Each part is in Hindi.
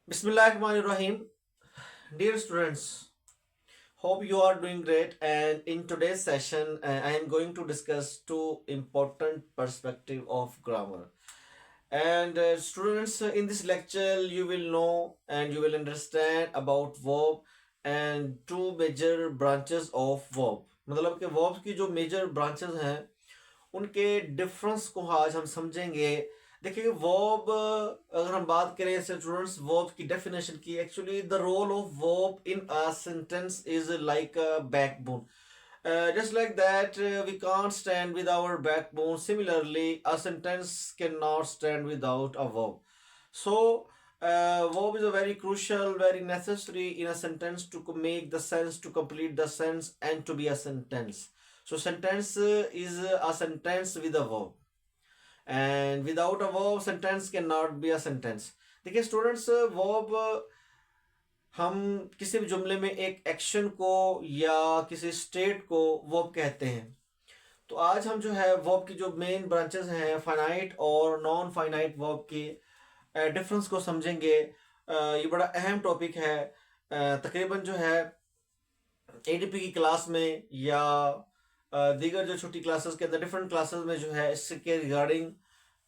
Bismillahirrahmanirrahim. Dear students, hope you are doing great. And in today's session, I am going to discuss two important perspective of grammar. And students, in this lecture, you will know and you will understand about verb and two major branches of verb. मतलब कि verbs की जो major branches हैं उनके डिफरेंस को आज हम समझेंगे। देखिए वर्ब, अगर हम बात करें स्टूडेंट्स वर्ब की डेफिनेशन की, actually the role of verb in a sentence is like a backbone. Just like that, we can't stand with our backbone. Similarly, a sentence cannot stand without a verb. So, verb is a very crucial, very necessary in a sentence to make the sense, to complete the sense, and to be a sentence. So, sentence is a sentence with a verb, and without a verb, sentence cannot be a sentence. देखिए स्टूडेंट्स, वर्ब हम किसी भी जुमले में एक एक्शन को या किसी स्टेट को वर्ब कहते हैं। तो आज हम जो है वर्ब की जो मेन ब्रांचेस हैं फाइनाइट और नॉन फाइनाइट वर्ब की डिफरेंस को समझेंगे। ये बड़ा अहम टॉपिक है। तकरीबन जो है एडीपी की क्लास में या दीगर जो छोटी क्लासेस के अंदर डिफरेंट क्लासेस में जो है इसके रिगार्डिंग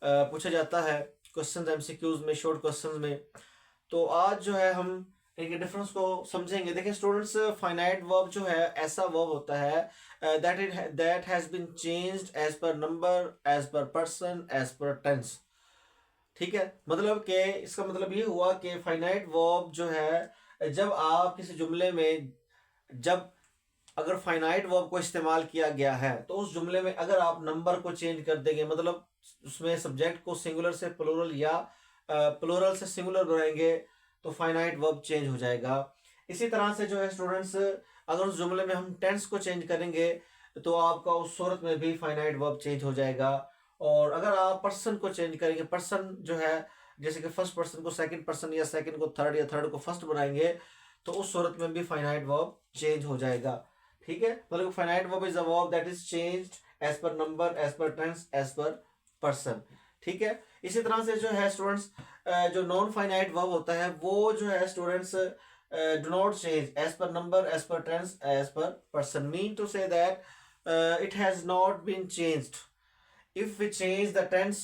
पूछा जाता है क्वेश्चन एमसीक्यूज में, शॉर्ट क्वेश्चन में। तो आज जो है हम इनके डिफरेंस को समझेंगे। देखिए स्टूडेंट्स, फाइनाइट वर्ब जो है ऐसा वर्ब होता है that has been changed as per number, as per person, as per tense. ठीक है, मतलब कि इसका मतलब ये हुआ कि फाइनाइट वर्ब जो है जब आप किसी जुमले में, जब अगर फाइनाइट वर्ब को इस्तेमाल किया गया है तो उस जुमले में अगर आप नंबर को चेंज कर देंगे, मतलब उसमें सब्जेक्ट को सिंगुलर से प्लूरल या प्लूरल से सिंगुलर बनाएंगे तो फाइनाइट वर्ब चेंज हो जाएगा। इसी तरह से जो है स्टूडेंट्स, अगर उस जुमले में हम टेंस को चेंज करेंगे तो आपका उस सूरत में भी फाइनाइट वर्ब चेंज हो जाएगा। और अगर आप पर्सन को चेंज करेंगे, पर्सन जो है जैसे कि फर्स्ट पर्सन को सेकंड पर्सन या सेकंड को थर्ड या थर्ड को फर्स्ट बनाएंगे तो उस सूरत में भी फाइनाइट वर्ब चेंज हो जाएगा। ठीक है, मतलब finite verb is a verb that is changed as per number, as per tense, as per person. ठीक है, इसी तरह से जो है स्टूडेंट्स, जो नॉन फाइनाइट वर्ब होता है वो जो है students do not change as per number, as per tense, as per person. Mean to say that it has not been changed if we change the tense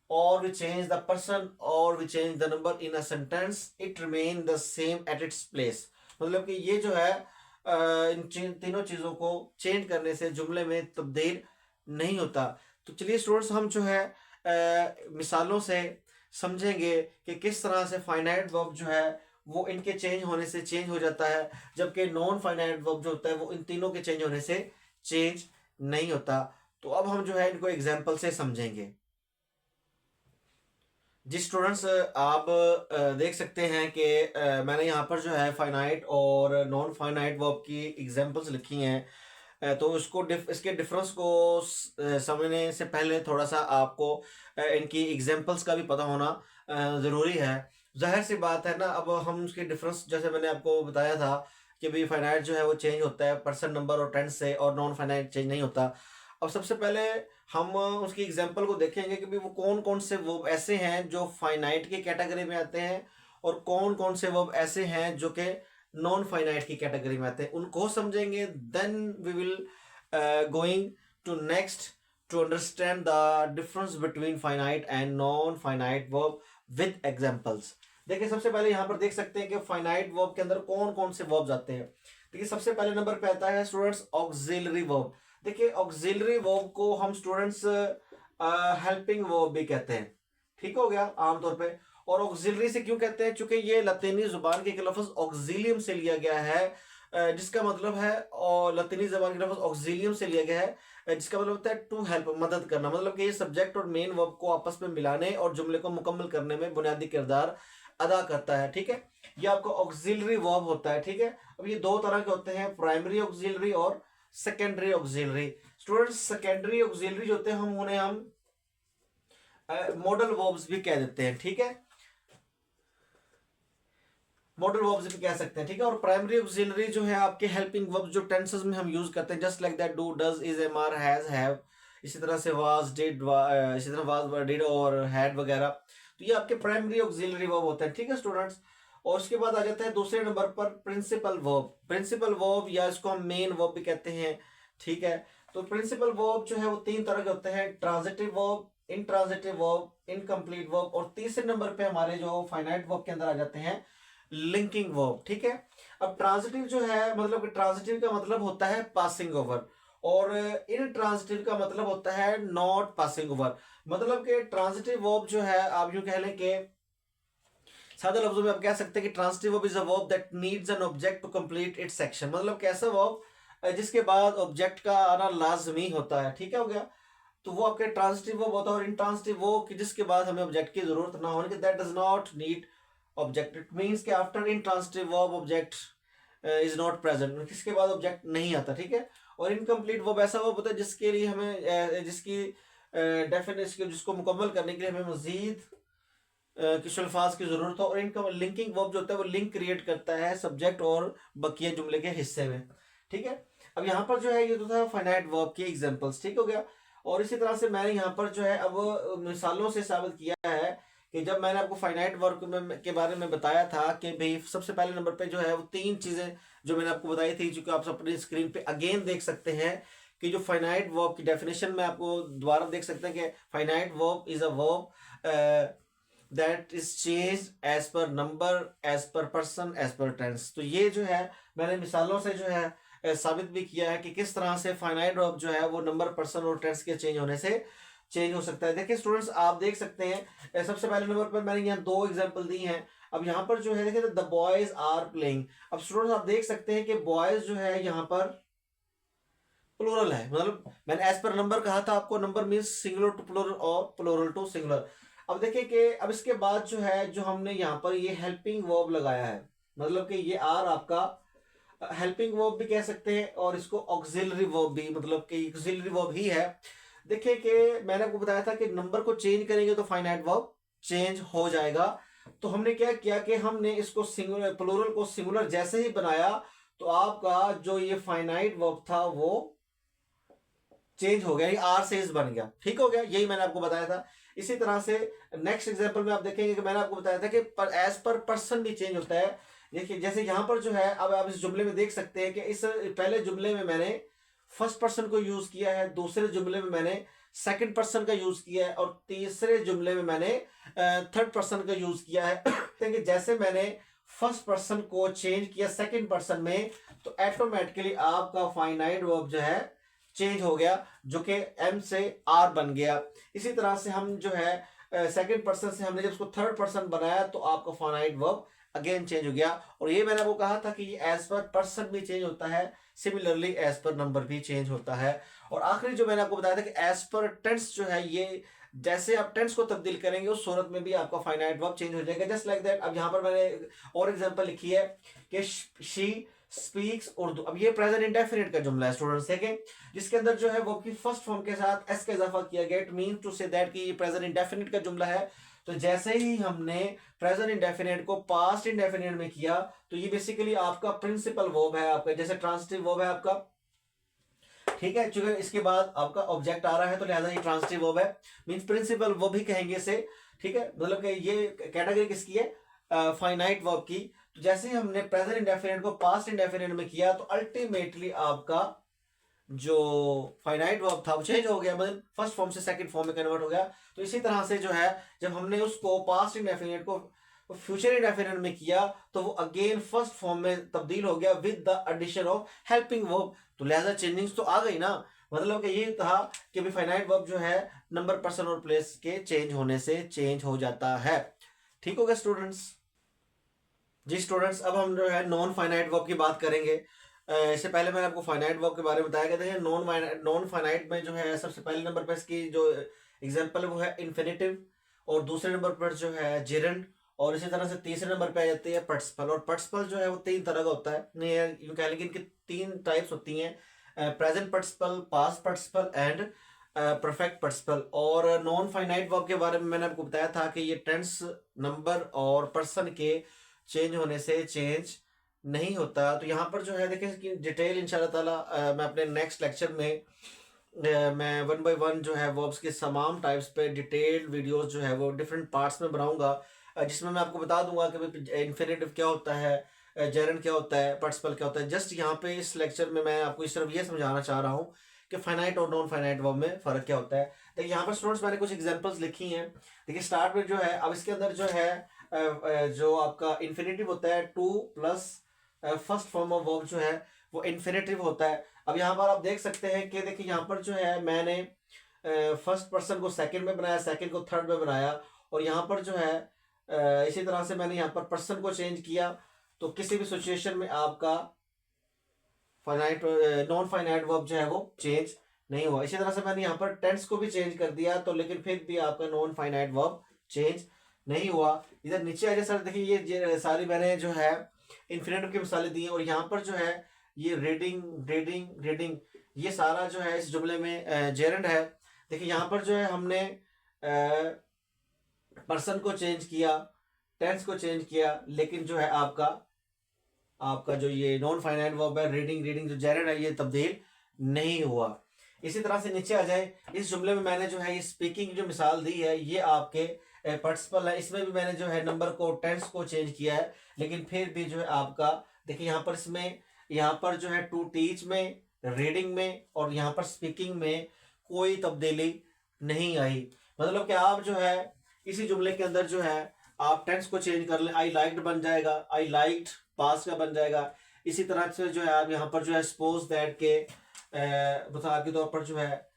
or we change the person or we change the number in a sentence, it remain the same at its place। मतलब कि ये जो है इन तीनों चीज़ों को चेंज करने से जुमले में तब्दील नहीं होता। तो चलिए स्टूडेंट्स, हम जो है मिसालों से समझेंगे कि किस तरह से फाइनाइट वर्ब जो है वो इनके चेंज होने से चेंज हो जाता है, जबकि नॉन फाइनाइट वर्ब जो होता है वो इन तीनों के चेंज होने से चेंज नहीं होता। तो अब हम जो है इनको एग्जाम्पल से समझेंगे। जी स्टूडेंट्स, आप देख सकते हैं कि मैंने यहाँ पर जो है फाइनाइट और नॉन फाइनाइट वर्ब की एग्जांपल्स लिखी हैं। तो इसके डिफरेंस को समझने से पहले थोड़ा सा आपको इनकी एग्जांपल्स का भी पता होना ज़रूरी है। जाहिर सी बात है ना, अब हम उसके डिफरेंस जैसे मैंने आपको बताया था कि भाई फाइनाइट जो है वो चेंज होता है पर्सन, नंबर और टेंस से, और नॉन फाइनाइट चेंज नहीं होता। अब सबसे पहले हम उसकी एग्जांपल को देखेंगे कि भी वो कौन कौन से वर्ब ऐसे हैं जो फाइनाइट की कैटेगरी में आते हैं और कौन कौन से वर्ब ऐसे हैं जो कि नॉन फाइनाइट की कैटेगरी में आते हैं, उनको समझेंगे। Then we will going to next to understand the difference between finite and non finite verb with examples. देखिए सबसे पहले यहाँ पर देख सकते हैं कि फाइनाइट वर्ब के अंदर कौन कौन से वर्ब्स आते हैं। देखिए सबसे पहले नंबर पे आता है स्टूडेंट्स ऑक्सिलरी वर्ब। देखिए ऑक्सिलरी वर्ब को हम स्टूडेंट्स हेल्पिंग वर्ब भी कहते हैं। ठीक हो गया आमतौर पे। और ऑक्सिलरी से क्यों कहते हैं? क्योंकि ये लतीनी जुबान के लफ्ज ऑक्सिलियम से लिया गया है, जिसका मतलब है, और लतीनी जबान के लफ्ज ऑक्सिलियम से लिया गया है, जिसका मतलब होता है टू हेल्प, मदद करना। मतलब कि ये सब्जेक्ट और मेन वर्ब को आपस में मिलाने और जुमले को मुकम्मल करने में बुनियादी किरदार अदा करता है। ठीक है, ये आपका ऑक्सिलरी वर्ब होता है। ठीक है, अब ये दो तरह के होते हैं, प्राइमरी ऑक्सिलरी और secondary auxiliary. Students, secondary auxiliary जो होते हैं हम उन्हें हम मॉडल वर्ब्स भी कह देते हैं। ठीक है, मॉडल वर्ब्स भी कह सकते हैं। ठीक है, और प्राइमरी ऑक्सिलरी जो है आपके हेल्पिंग वर्ब्स जो टेंसेस में हम यूज करते हैं, just like that, do, does, is, am, are, has, have, इसी तरह से वाज, डिड, इसी तरह वाज, डिड और हैड वगैरह। तो ये आपके प्राइमरी ऑक्सिलरी वर्ब होते हैं, ठीक है स्टूडेंट्स। और उसके बाद आ जाता है दूसरे नंबर पर प्रिंसिपल वर्ब। प्रिंसिपल वर्ब या इसको हम मेन वर्ब भी कहते हैं, ठीक है। तो प्रिंसिपल वर्ब जो है वो तीन तरह के होते हैं, transitive verb, intransitive verb, incomplete verb, और तीसरे नंबर पे हमारे जो फाइनाइट वर्ब के अंदर आ जाते हैं लिंकिंग वर्ब, ठीक है। अब ट्रांजिटिव जो है, मतलब कि ट्रांजिटिव का मतलब होता है पासिंग ओवर, और इन ट्रांजिटिव का मतलब होता है नॉट पासिंग ओवर। मतलब कि ट्रांजिटिव वर्ब जो है, आप यूं कह लें कि सादे लफ्जों में आप कह सकते हैं कि transitive verb is a verb that needs an object to complete its section. मतलब कैसा वर्ब जिसके बाद ऑब्जेक्ट का आना लाजमी होता है, ठीक है, हो गया। तो वो आपके ट्रांजिटिव वर्ब होता है। और इंट्रांजिटिव वर्ब कि जिसके बाद हमें ऑब्जेक्ट की जरूरत ना होने, that does not need object. It means कि after intransitive verb object is not present, किसके बाद ऑब्जेक्ट नहीं आता, ठीक है। और इनकम्प्लीट वर्ब ऐसा वर्ब होता है जिसके लिए हमें जिसकी डेफिनेशन, जिसको मुकम्मल करने के लिए हमें मजीद कुछ अल्फाज की जरूरत हो। और इनका लिंकिंग वर्ब जो होता है वो लिंक क्रिएट करता है सब्जेक्ट और बकिया जुमले के हिस्से में, ठीक है। अब यहाँ पर जो है ये तो था फाइनाइट वर्ब के एग्जांपल्स, ठीक हो गया। और इसी तरह से मैंने यहाँ पर जो है अब मिसालों से साबित किया है कि जब मैंने आपको फाइनाइट वर्ब के बारे में बताया था कि भाई सबसे पहले नंबर पे जो है वो तीन चीजें जो मैंने आपको बताई थी, जो कि आप अपनी स्क्रीन पे अगेन देख सकते हैं कि जो फाइनाइट वर्ब की डेफिनेशन में आपको दोबारा देख सकते हैं कि finite verb is a verb that is change as per number, as per person, as per tense. तो ये जो है मैंने मिसालों से जो है साबित भी किया है कि किस तरह से फाइनाइट वर्ब जो है वो नंबर, पर्सन और टेंस के चेंज होने से चेंज हो सकता है। देखिए स्टूडेंट्स, आप देख सकते हैं सबसे पहले नंबर पर मैंने यहाँ दो एग्जांपल दी हैं। अब यहाँ पर जो है देखिए द बॉयज आर प्लेइंग। अब स्टूडेंट्स आप देख सकते हैं कि बॉयज जो है यहाँ पर प्लूरल है। मतलब मैंने एज पर नंबर कहा था आपको, number means singular to plural और प्लूरल टू सिंगुलर। अब देखिए कि अब इसके बाद जो है जो हमने यहाँ पर ये हेल्पिंग वर्ब लगाया है, मतलब कि ये आर आपका हेल्पिंग वर्ब भी कह सकते हैं और इसको ऑक्सिलरी वर्ब भी, मतलब कि ऑक्सिलरी वर्ब ही है। देखिए कि मैंने आपको बताया था कि नंबर को चेंज करेंगे तो फाइनाइट वर्ब चेंज हो जाएगा। तो हमने क्या किया कि हमने इसको सिंगुलर, प्लूरल को सिंगुलर जैसे ही बनाया तो आपका जो ये फाइनाइट वर्ब था वो चेंज हो गया, आर से इज बन गया, ठीक हो गया। यही मैंने आपको बताया था। इसी तरह से नेक्स्ट एग्जांपल में आप देखेंगे कि मैंने आपको बताया था कि एज पर पर्सन भी चेंज होता है। देखिए जैसे यहां पर जो है, अब आप इस जुमले में देख सकते हैं कि इस पहले जुमले में मैंने फर्स्ट पर्सन को यूज किया है, दूसरे जुमले में मैंने सेकंड पर्सन का यूज किया है, और तीसरे जुमले में मैंने थर्ड पर्सन का यूज किया है। देखिए जैसे मैंने फर्स्ट पर्सन को चेंज किया सेकंड पर्सन में तो ऑटोमेटिकली आपका फाइनाइट वर्ब जो है चेंज हो गया, जो कि एम से आर बन गया। इसी तरह से हम जो है सेकंड पर्सन से हमने जब उसको थर्ड पर्सन बनाया तो आपका फाइनाइट वर्ब अगेन चेंज हो गया। और ये मैंने आपको कहा था कि ये एज पर पर्सन भी चेंज होता है, सिमिलरली एज पर नंबर भी चेंज होता है। और आखिरी जो मैंने आपको बताया था कि एज पर टेंस जो है, ये जैसे आप टेंस को तब्दील करेंगे उस सूरत में भी आपका फाइनाइट वर्ब चेंज हो जाएगा, जस्ट लाइक दैट। अब यहाँ पर मैंने और एग्जांपल लिखी है कि शी स्पीक्स उर्दू। अब ये प्रेजेंट इंडेफिनिट का जुमला है स्टूडेंट्स, देखें, जिसके अंदर जो है वो की फर्स्ट फॉर्म के साथ एस का इजाफा किया गया। It mean to say that कि ये प्रेजेंट इंडेफिनिट का जुमला है। तो जैसे ही हमने प्रेजेंट इंडेफिनिट को पास्ट इंडेफिनिट में किया तो ये बेसिकली आपका प्रिंसिपल वर्ब है, आपका जैसे ट्रांजिटिव वर्ब है आपका, ठीक है। चूंकि इसके बाद आपका ऑब्जेक्ट आ रहा है तो लिहाजा ये ट्रांजिटिव वर्ब है, मींस प्रिंसिपल वर्ब ही कहेंगे इसे, ठीक है। मतलब कि ये कैटेगरी किसकी है, फाइनाइट वर्ब की। तो जैसे ही हमने प्रेजेंट इंडेफिनिट को पास्ट इंडेफिनिट में किया तो अल्टीमेटली आपका जो फाइनाइट वर्ब था वो चेंज हो गया, मतलब फर्स्ट फॉर्म से सेकंड फॉर्म में कन्वर्ट हो गया। तो इसी तरह से जो है जब हमने उसको पास्ट इंडेफिनिट को फ्यूचर इंडेफिनिट में किया तो वो अगेन फर्स्ट फॉर्म में तब्दील हो गया with the addition of helping verb. तो लिहाजा चेंजिंग्स तो आ गई ना। मतलब कि ये था कि भी फाइनाइट वर्ब जो है नंबर, पर्सन और प्लेस के चेंज होने से चेंज हो जाता है, ठीक हो गया स्टूडेंट्स। जी स्टूडेंट्स, अब हम जो है नॉन फाइनाइट वर्ब की बात करेंगे। इससे पहले मैंने आपको फाइनाइट वर्ब के बारे में बताया गया था। नॉन फाइनाइट में जो है सबसे पहले नंबर पर इसकी जो एग्जांपल है वो है इन्फिनेटिव, और दूसरे नंबर पर जो है जिरंड, और इसी तरह से तीसरे नंबर पे आ जाती है पार्टिसिपल। और पार्टिसिपल जो है वो तीन तरह का होता है, नहीं यूं कह लें कि इनकी तीन टाइप्स होती हैं, present participle, past participle and perfect participle. और नॉन फाइनाइट वर्ब के बारे में मैंने आपको बताया था कि ये टेंस, नंबर और पर्सन के चेंज होने से चेंज नहीं होता। तो यहाँ पर जो है देखिए इसकी डिटेल इंशाल्लाह ताला मैं अपने नेक्स्ट लेक्चर में मैं वन बाय वन जो है वर्ब्स के तमाम टाइप्स पे डिटेल्ड वीडियोस जो है वो डिफरेंट पार्ट्स में बनाऊंगा, जिसमें मैं आपको बता दूंगा कि भाई इन्फिनेटिव क्या होता है, जेरंड क्या होता है, पार्टिसिपल क्या होता है। जस्ट यहाँ पे इस लेक्चर में मैं आपको इस तरफ ये समझाना चाह रहा हूँ कि फाइनाइट और नॉन फाइनाइट वर्ब में फ़र्क क्या होता है। देखिए यहाँ पर स्टूडेंट्स मैंने कुछ एग्जांपल्स लिखी हैं। देखिए स्टार्ट में जो है, अब इसके अंदर जो है जो आपका इन्फिनेटिव होता है two plus first form of verb जो है वो इन्फिनेटिव होता है। अब यहाँ पर आप देख सकते हैं कि देखिए यहाँ पर जो है मैंने फर्स्ट पर्सन को सेकंड में बनाया, सेकंड को थर्ड में बनाया, और यहाँ पर जो है इसी तरह से मैंने यहाँ पर पर्सन को चेंज किया। तो किसी भी सिचुएशन में आपका फाइनाइट नॉन फाइनाइट वर्ब जो है वो चेंज नहीं हुआ। इसी तरह से मैंने यहाँ पर टेंस को भी चेंज कर दिया, तो लेकिन फिर भी आपका नॉन फाइनाइट वर्ब चेंज नहीं हुआ। इधर नीचे आ जाए सर, देखिए ये सारी मैंने जो है इन्फिनेटिव की मिसालें दी, और यहाँ पर जो है ये रीडिंग रीडिंग रीडिंग, ये सारा जो है इस जुमले में जेरंड है। देखिए यहाँ पर जो है हमने पर्सन को चेंज किया, टेंस को चेंज किया, लेकिन जो है आपका आपका जो ये नॉन फाइनाइट वर्ब है रीडिंग रीडिंग जो जेरंड है ये तब्दील नहीं हुआ। इसी तरह से नीचे आ जाए, इस जुमले में मैंने जो है ये स्पीकिंग जो मिसाल दी है ये आपके पार्टिसिपल है, इसमें भी मैंने जो है नंबर को टेंस को चेंज किया है, लेकिन फिर भी जो है आपका देखिए यहाँ पर इसमें यहाँ पर जो है टू टीच में, रीडिंग में और यहाँ पर स्पीकिंग में कोई तब्दीली नहीं आई। मतलब कि आप जो है इसी जुमले के अंदर जो है आप टेंस को चेंज कर लें, आई लाइक्ड बन जाएगा, आई लाइक्ड पास का बन जाएगा। इसी तरह से जो है आप यहाँ पर जो है सपोज दैट के मिसाल के तौर पर जो है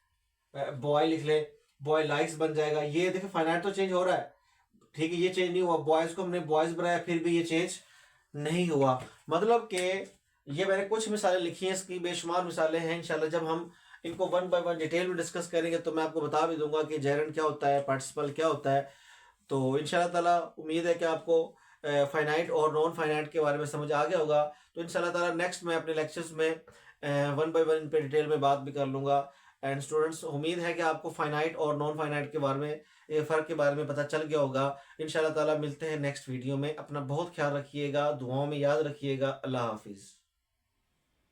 बॉय लिख ले, बॉय लाइक्स बन जाएगा। ये देखिए फाइनाइट तो चेंज हो रहा है, ठीक है, ये चेंज नहीं हुआ। बॉयज को हमने बॉयज बनाया, फिर भी ये चेंज नहीं हुआ। मतलब कि ये मैंने कुछ मिसालें लिखी हैं, इसकी बेशुमार मिसालें हैं। इंशाल्लाह जब हम इनको वन बाय वन डिटेल में डिस्कस करेंगे तो मैं आपको बता भी दूंगा कि जेरंड क्या होता है, पार्टिसिपल क्या होता है। तो इंशाल्लाह ताला उम्मीद है कि आपको फाइनाइट और नॉन फाइनाइट के बारे में समझ आ गया होगा। तो इंशाल्लाह ताला नेक्स्ट मैं अपने लेक्चर्स में वन बाय वन पे डिटेल में बात भी कर लूँगा। एंड स्टूडेंट्स उम्मीद है कि आपको फाइनाइट और नॉन फाइनाइट के बारे में, फ़र्क के बारे में पता चल गया होगा। इंशाल्लाह ताला मिलते हैं नेक्स्ट वीडियो में। अपना बहुत ख्याल रखिएगा, दुआओं में याद रखिएगा। अल्लाह हाफिज़।